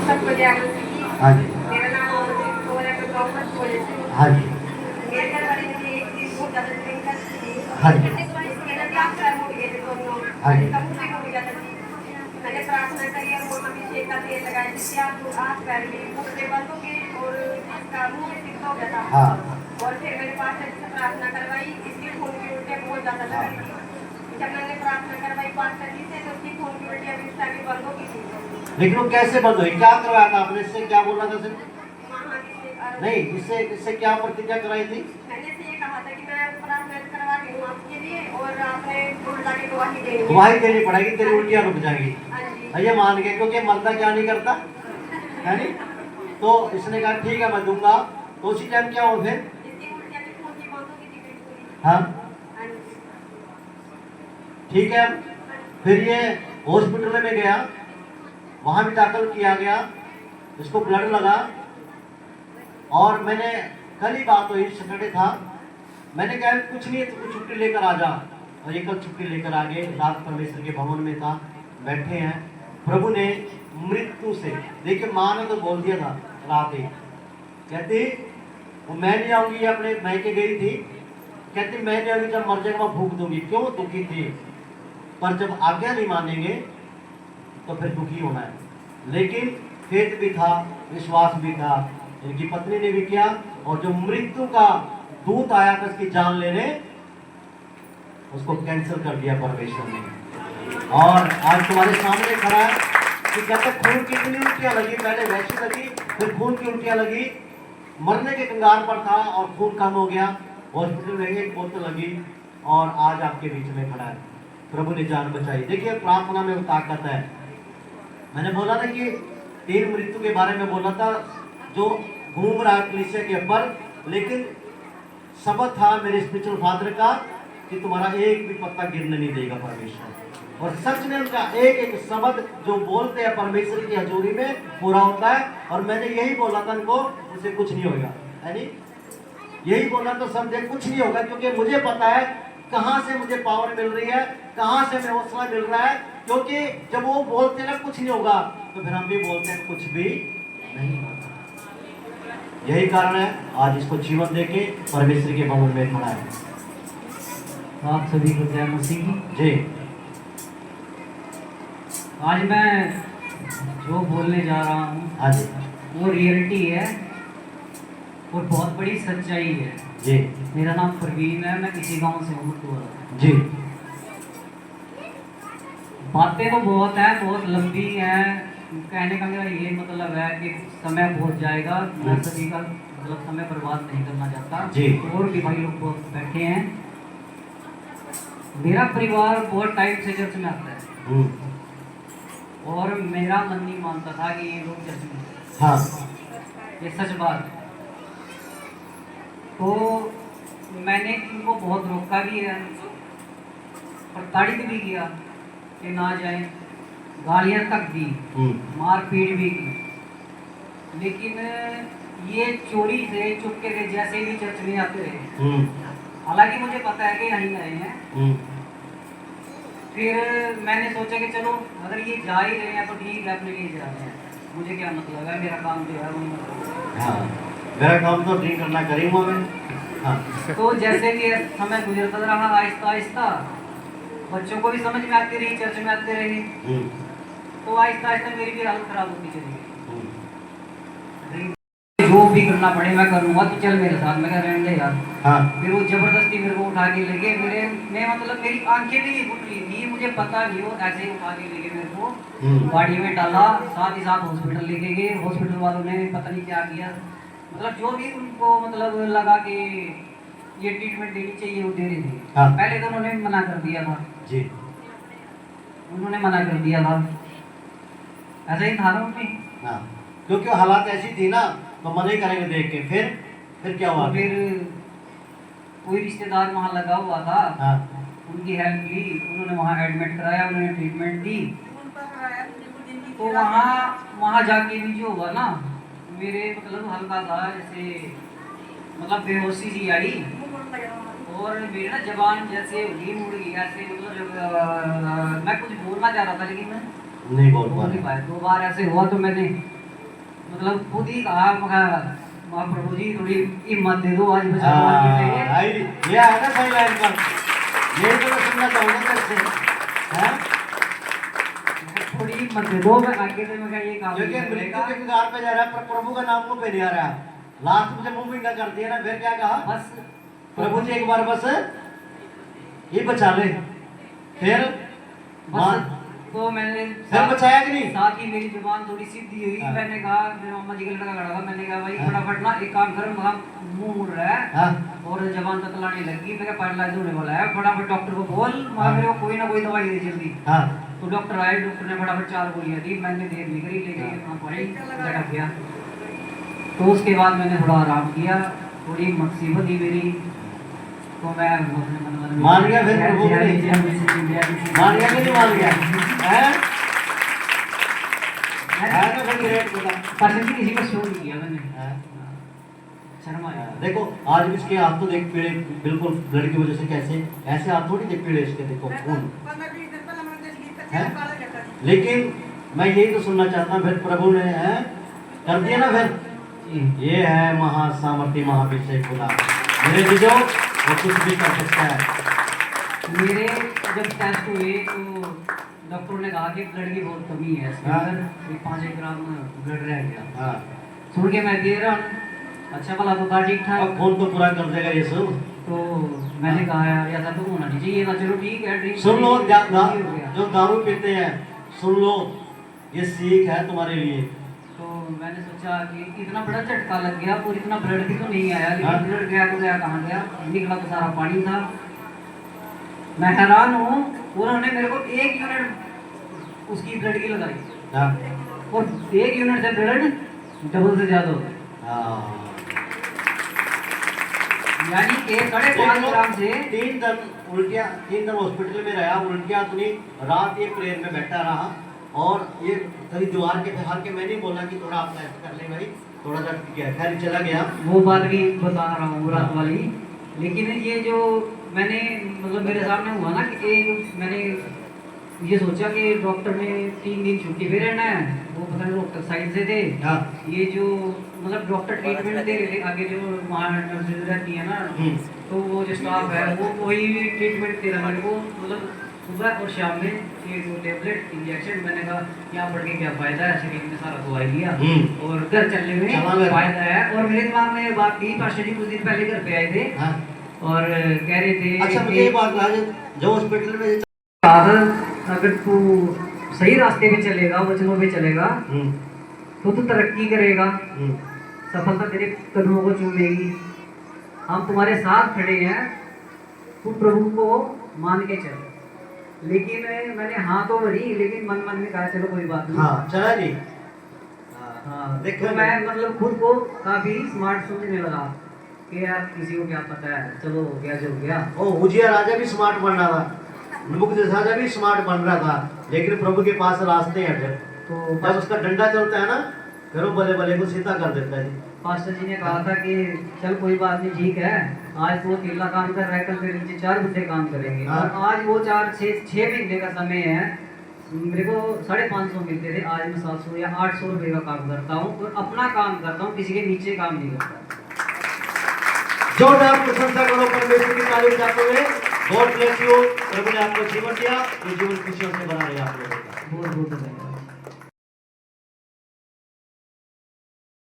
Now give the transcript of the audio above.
सबको जागरूक की। हाँ जी। मेरा नाम अमरजीत कौर है, मैं गाँव में बोले से। हाँ जी। मेरे घर वाले मुझे एक चीज बहुत ज्यादा ड्रिंक करती थी। हाँ जी। इसके ना क्या खराब हो गए थे दोनों। हाँ जी। इसका मुंह भी हो गया था जी। मैंने प्रार्थना करी और वो अभिषेक का तेल लगाया जिससे आप हाथ पैर भी मुझसे बंद हो गए और इसका मुंह भी सीधा हो गया था। हाँ। और फिर मैंने पास्टर जी से प्रार्थना करवाई, इसकी खून की उल्टियाँ बहुत ज्यादा लग रही थी। जब मैंने प्रार्थना करवाई पास्टर जी से तो उसकी खून की उल्टियाँ भी सारी बंद हो गई थी। लेकिन वो कैसे बंद हुई? क्या करवाया था आपने? इससे क्या बोला था सिर्फ? वहाँ से नहीं, इससे इससे क्या प्रतिज्ञा कराई थी? मैंने से ये कहा था कि मैं प्रार्थना करवा रही हूँ आपके लिए और आपने उल्टा की गवाही देनी गवाही देनी पड़ेगी, तेरी उल्टियाँ रुक जाएंगी। हाँ जी। ये मान गए, क्योंकि मरता क्या नहीं करता है नहीं। तो इसने कहा ठीक है मैं दूंगा। तो उसी टाइम क्या हो फिर? इसकी उल्टियाँ की खून की बंद हो गई थी बिल्कुल। हाँ हाँ जी। ठीक है। फिर ये हॉस्पिटल में गया, वहां भी दाखिल किया गया, इसको ब्लड लगा। और मैंने कल ही बात हुई, सैटरडे था, मैंने कहा कुछ नहीं है तो कुछ छुट्टी लेकर आ जा। और ये कल छुट्टी लेकर आ गए। रात परमेश्वर के भवन में था, बैठे हैं। प्रभु ने मृत्यु से, देखिए माँ ने तो बोल दिया था रात ही, कहती वो मैं नहीं आऊंगी, अपने मैके गई थी, कहती मैं नहीं आऊंगी, जब मर जाएगा मैं फूक दूंगी। क्यों दुखी थी, पर जब आज्ञा नहीं मानेंगे तो फिर दुखी होना है। लेकिन फेथ भी था, विश्वास भी था। इनकी पत्नी ने भी किया, और जो मृत्यु का दूत आया था इसकी जान लेने, उसको कैंसिल कर दिया परमेश्वर ने। और आज तुम्हारे सामने खड़ा है कि जब तक खून की इतनी उल्टियां लगी, पहले वैसी लगी, फिर खून की उल्टियां लगी, मरने के कंगार पर था और खून कम हो गया, हॉस्पिटल में एक बोतल लगी, और आज आपके बीच में खड़ा है। प्रभु ने जान बचाई। देखिए प्रार्थना में ताकत है। मैंने बोला था कि 3 मृत्यु के बारे में बोला था जो घूम रहा है कलीसिया के ऊपर, लेकिन शब्द था मेरे स्पिरिचुअल फादर का कि तुम्हारा एक भी पत्ता गिरने नहीं देगा परमेश्वर। और सच में उनका एक एक शब्द जो बोलते हैं परमेश्वर की हजूरी में पूरा होता है। और मैंने यही बोला था उनको, उसे कुछ नहीं होगा, है नहीं, यही बोला तो समझे कुछ नहीं होगा, क्योंकि मुझे पता है कहां से मुझे पावर मिल रही है, कहां से हमें हौसला मिल रहा है। क्योंकि जब वो बोलते हैं ना कुछ नहीं होगा, तो फिर हम भी बोलते हैं कुछ भी नहीं होगा। यही कारण है आज इसको जीवन देके परमेश्वर के भवन में खड़ा है। आप सभी को जय मसीह की। जी। आज मैं जो बोलने जा रहा हूँ हाँ जी। वो रियलिटी है और बहुत बड़ी सच्चाई है। जी। मेरा नाम प्रवीण है, मैं इसी गांव से हूँ तो। जी। बातें तो बहुत हैं, बहुत लंबी हैं। कहने का मेरा ये मतलब है कि समय बहुत जाएगा, मैं सभी का मतलब समय बर्बाद नहीं करना चाहता जी। और भी भाई लोग बहुत बैठे हैं। मेरा परिवार बहुत टाइम से चर्च में आता है और मेरा मन नहीं मानता था कि ये लोग चर्च में, हाँ, ये सच बात है। तो मैंने इनको बहुत रोका भी है और ताड़ित भी किया कि ना जाए, गालियाँ तक दी, मारपीट भी की। लेकिन ये चोरी से चुपके से जैसे भी चर्च में आते रहे, हालांकि मुझे पता है कि यहीं आए हैं। फिर मैंने सोचा कि चलो अगर ये जा ही रहे हैं तो ठीक है, अपने लिए जा रहे हैं, मुझे क्या मतलब है, मेरा काम जो है वही मतलब। हाँ, मेरा काम तो ड्रिंक करना करूँगा मैं। हाँ। तो जैसे कि समय गुजरता रहा आहिस्ता आहिस्ता, बच्चों को भी समझ में आती रही, चर्च में आते रहे, तो आहिस्ता आहिस्ता मेरी भी हालत खराब होती चली गई। जो भी करना पड़े मैं करूँगा, तो चल मेरे साथ, मैं कह रहने दे यार। हाँ। फिर वो जबरदस्ती मेरे को उठा के लेके मैं मतलब मेरी आंखें भी नहीं फुट रही थी, मुझे पता नहीं, वो ऐसे ही उठा के लेके मेरे को गाड़ी में डाला, साथ ही साथ हॉस्पिटल लेके गए। हॉस्पिटल वालों ने पता नहीं क्या किया, मतलब जो भी उनको मतलब लगा कि ये ट्रीटमेंट देनी चाहिए वो दे रही थी। हाँ। पहले तो उन्होंने मना कर दिया था जी। उन्होंने मना कर दिया था, ऐसा ही था ना उनमें। हाँ, क्योंकि हालात ऐसी थी ना, तो मना ही करेंगे देख के। फिर क्या हुआ? तो फिर कोई रिश्तेदार वहाँ लगा हुआ था, हाँ। उनकी हेल्प ली, उन्होंने वहाँ एडमिट कराया, उन्होंने ट्रीटमेंट दी। तो वहाँ जाके भी जो हुआ ना, मेरे मतलब हल्का सा जैसे मतलब बेहोशी सी आई और मेरी ना जबान जैसे होगी मुड़ गई ऐसे, मतलब मैं कुछ बोलना चाह रहा था लेकिन मैं नहीं बोल नहीं पाया। 2 बार ऐसे हुआ तो मैंने मतलब खुद ही कहा महाप्रभु जी थोड़ी हिम्मत दे दो, आज बचा भगवान की चाहिए। ये है ना सही लाइन पर, यही तो मैं सुनना चाहूँगा तेरे से, हैं? थोड़ी हिम्मत दे दो, मैं आगे से मैं क्या ये काम क्योंकि नहीं मृत्यु करेगा। के कगार पे जा रहा है पर प्रभु का नाम मुंह पे नहीं आ रहा। लास्ट में जब मुंह मीठा कर दिया ना, फिर क्या कहा? बस प्रभु जी एक बार बस ये बचा ले, फिर बस तो मैंने फिर बचाया कि नहीं? साथ ही मेरी जुबान थोड़ी सीधी हुई। हाँ। मैंने कहा, मेरे मामा जी का लड़का खड़ा था, मैंने कहा भाई हाँ। फटाफट ना एक काम कर, मगर मुंह मुड़ रहा है हाँ और जबान ततलाने लगी, मैं पैरालाइज होने वाला है, फटाफट डॉक्टर को बोल, मगर मेरे को कोई ना कोई दवाई दे जल्दी। हाँ तो डॉक्टर आए, डॉक्टर ने फटाफट 4 गोलियां दी, मैंने देर नहीं करी, लेके अपना पढ़ी लटक गया। तो उसके बाद मैंने थोड़ा आराम किया, थोड़ी मुसीबत ही मेरी, तो मैं मान गया फिर प्रभु को नहीं? मान गया कि नहीं मान गया? हैं? है ना फिर ग्रेट बोला। पर्सन किसी को शो नहीं किया मैंने, हैं? शर्मा आया। देखो आज भी इसके हाथ तो देख पीड़े, बिल्कुल ब्लड की वजह से कैसे, ऐसे हाथ थोड़ी देख पीड़े इसके, देखो खून है। लेकिन मैं यही तो सुनना चाहता हूँ, फिर प्रभु ने है कर दिया ना फिर। ये है महासामर्थ्य महाभिषेक खुदा, मेरे बीजो वो कुछ भी कर सकता है। मेरे जब टेस्ट हुए तो डॉक्टरों ने कहा कि ब्लड की बहुत कमी है इसके हाँ। अंदर, 5 ग्राम ब्लड रह गया। हाँ सुन के मैं दे रहा हूँ, अच्छा भला तो था ठीक अब ठाक। कौन तो पूरा कर देगा ये सब। तो मैंने कहा यार ऐसा तो होना नहीं चाहिए ना, चलो ठीक है ड्रिंक सुन लो हो गया। जो दारू पीते हैं, सुन लो ये सीख है तुम्हारे लिए। तो मैंने सोचा कि इतना बड़ा झटका लग गया और इतना ब्लड भी तो नहीं आया, हाँ। लेकिन ब्लड गया तो गया कहाँ गया, निकला तो सारा पानी था। मैं हैरान हूँ, उन्होंने मेरे को 1 यूनिट उसकी ब्लड की लगाई हाँ और 1 यूनिट से ब्लड डबल से ज्यादा हो गया, हाँ। यानी कि 5.5 ग्राम से 3 दिन हॉस्पिटल में रहा, उल्टियाँ अपनी रात ये प्रेयर में बैठा रहा और ये कभी दीवार के हार के मैं नहीं बोला कि थोड़ा आप ऐसा कर ले भाई, थोड़ा सा किया, खैर चला गया। वो बात भी बता रहा हूँ रात वाली। लेकिन ये जो मैंने मतलब मेरे सामने हुआ ना कि एक मैंने ये सोचा कि डॉक्टर ने 3 दिन छुट्टी पे रहना है, वो पता नहीं डॉक्टर साइड से थे। हाँ ये जो मतलब डॉक्टर ट्रीटमेंट दे रहे थे, आगे जो वहाँ नर्सेज रहती है ना, तो वो जो स्टाफ है वो वही ट्रीटमेंट दे रहा है मेरे को, मतलब सुबह और शाम में ये जो टेबलेट इंजेक्शन। मैंने कहा यहाँ पढ़ के क्या फायदा है, शरीर में सारा दवाई लिया और घर चलने चला में गया। फायदा है। और मेरे दिमाग में ये बात थी, पास्टर जी कुछ दिन पहले घर पे आए थे हाँ। और कह रहे थे अच्छा मुझे ये बात कहा जो हॉस्पिटल में अगर तू सही रास्ते पे चलेगा, वचनों पे चलेगा तो तू तरक्की करेगा, सफलता तेरे कदमों को चूमेगी। हम तुम्हारे साथ खड़े हैं, तू प्रभु को मान के चल। लेकिन मैंने हाँ तो भरी, लेकिन मन मन में कहा चलो कोई बात नहीं। हाँ चला जी। हाँ देखो तो मैं मतलब खुद को काफी स्मार्ट समझने लगा कि यार किसी को क्या पता है, चलो हो गया जो हो गया। ओ उजिया राजा भी स्मार्ट बन रहा था, नबूकदनेस्सर राजा भी स्मार्ट बन रहा था, लेकिन प्रभु के पास रास्ते हैं। फिर तो जब उसका डंडा चलता है ना, फिर वो बले बले को सीधा कर देता है जी। पास्टर जी ने कहा था कि चल कोई बात नहीं, ठीक है, आज तो 3 लाख काम कर रहा है, कल तेरे नीचे 4 बुढ़े काम करेंगे। हाँ। और आज वो 6 महीने का समय है, मेरे को 550 मिलते थे, आज मैं 700 या 800 रुपये का काम करता हूँ और अपना काम करता हूँ, किसी के नीचे काम नहीं करता। जोरदार प्रशंसा करो परमेश्वर की तारीफ करते हुए। God bless you. प्रभु ने आपको जीवन दिया, ये जीवन खुशियों से बना रहे आप लोगों का। बहुत बहुत धन्यवाद।